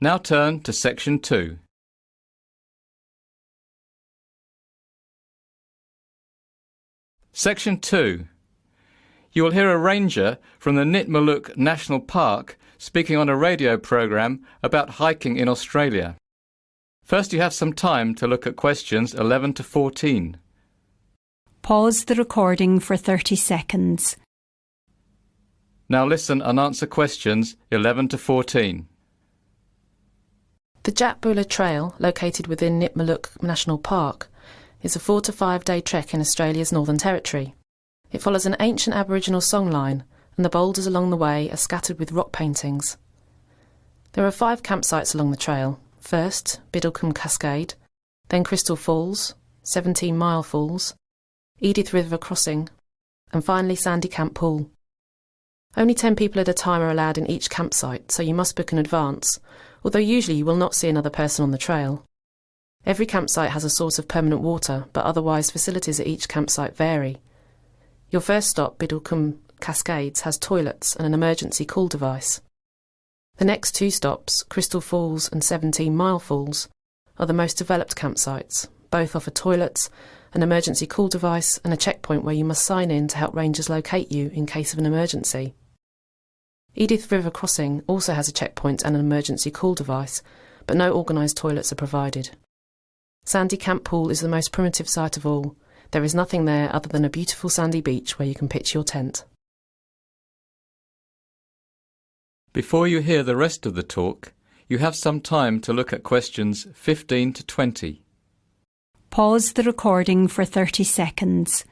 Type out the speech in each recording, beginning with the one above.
Now turn to Section 2. Section 2. You will hear a ranger from the Nitmaluk National Park speaking on a radio program about hiking in Australia. First, you have some time to look at questions 11 to 14. Pause the recording for 30 seconds. Now listen and answer questions 11 to 14. The Jatbula Trail, located within Nitmaluk National Park, is a 4 to 5 day trek in Australia's Northern Territory. It follows an ancient Aboriginal songline, and the boulders along the way are scattered with rock paintings. There are 5 campsites along the trail. First, Biddlecombe Cascade, then Crystal Falls, 17 Mile Falls, Edith River Crossing, and finally Sandy Camp Pool. Only 10 people at a time are allowed in each campsite, so you must book in advance, although usually you will not see another person on the trail. Every campsite has a source of permanent water, but otherwise facilities at each campsite vary. Your first stop, Biddlecombe Cascades, has toilets and an emergency call device. The next 2 stops, Crystal Falls and 17 Mile Falls, are the most developed campsites. Both offer toilets, an emergency call device and a checkpoint where you must sign in to help rangers locate you in case of an emergency. Edith River Crossing also has a checkpoint and an emergency call device, but no organised toilets are provided. Sandy Camp Pool is the most primitive site of all. There is nothing there other than a beautiful sandy beach where you can pitch your tent. Before you hear the rest of the talk, you have some time to look at questions 15 to 20. Pause the recording for 30 seconds.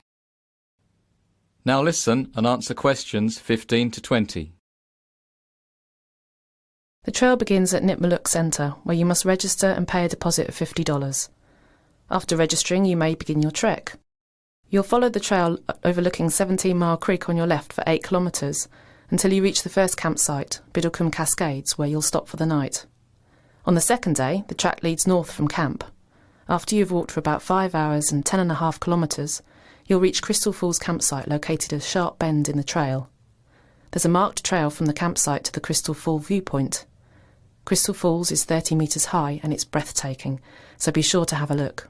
Now listen and answer questions 15 to 20. The trail begins at Nitmaluk Centre, where you must register and pay a deposit of $50. After registering, you may begin your trek. You'll follow the trail overlooking 17 Mile Creek on your left for 8 kilometres until you reach the first campsite, Biddlecombe Cascades, where you'll stop for the night. On the second day, the track leads north from camp. After you've walked for about 5 hours and 10.5 kilometres, you'll reach Crystal Falls campsite located at a sharp bend in the trail. There's a marked trail from the campsite to the Crystal Fall viewpoint. Crystal Falls is 30 metres high and it's breathtaking, so be sure to have a look.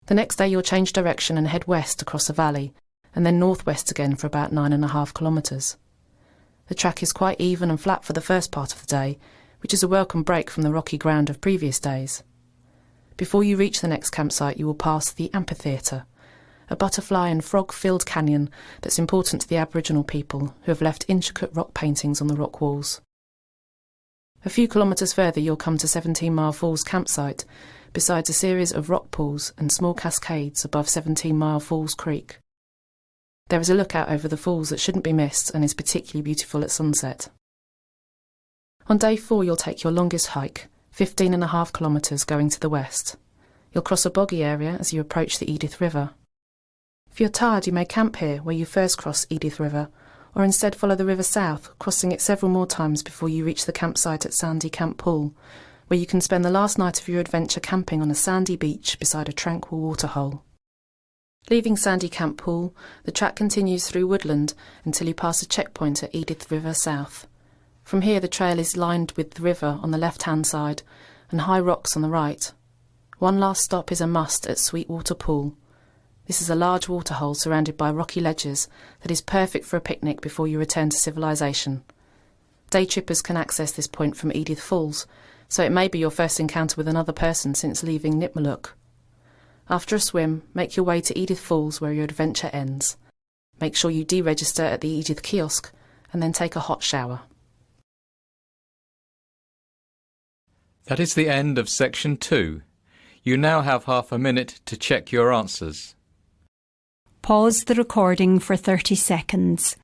The next day you'll change direction and head west across a valley, and then northwest again for about 9.5 kilometres. The track is quite even and flat for the first part of the day, which is a welcome break from the rocky ground of previous days. Before you reach the next campsite you will pass the amphitheatre, a butterfly and frog-filled canyon that's important to the Aboriginal people who have left intricate rock paintings on the rock walls. A few kilometres further you'll come to 17 Mile Falls campsite, besides a series of rock pools and small cascades above 17 Mile Falls Creek. There is a lookout over the falls that shouldn't be missed and is particularly beautiful at sunset. On day 4 you'll take your longest hike, 15.5 kilometres going to the west. You'll cross a boggy area as you approach the Edith River. If you're tired you may camp here where you first cross Edith River, or instead follow the river south, crossing it several more times before you reach the campsite at Sandy Camp Pool, where you can spend the last night of your adventure camping on a sandy beach beside a tranquil waterhole. Leaving Sandy Camp Pool, the track continues through woodland until you pass a checkpoint at Edith River South. From here the trail is lined with the river on the left-hand side and high rocks on the right. One last stop is a must at Sweetwater Pool. This is a large waterhole surrounded by rocky ledges that is perfect for a picnic before you return to civilization. Day trippers can access this point from Edith Falls, so it may be your first encounter with another person since leaving Nitmaluk. After a swim, make your way to Edith Falls where your adventure ends. Make sure you deregister at the Edith kiosk and then take a hot shower. That is the end of Section 2. You now have half a minute to check your answers. Pause the recording for 30 seconds.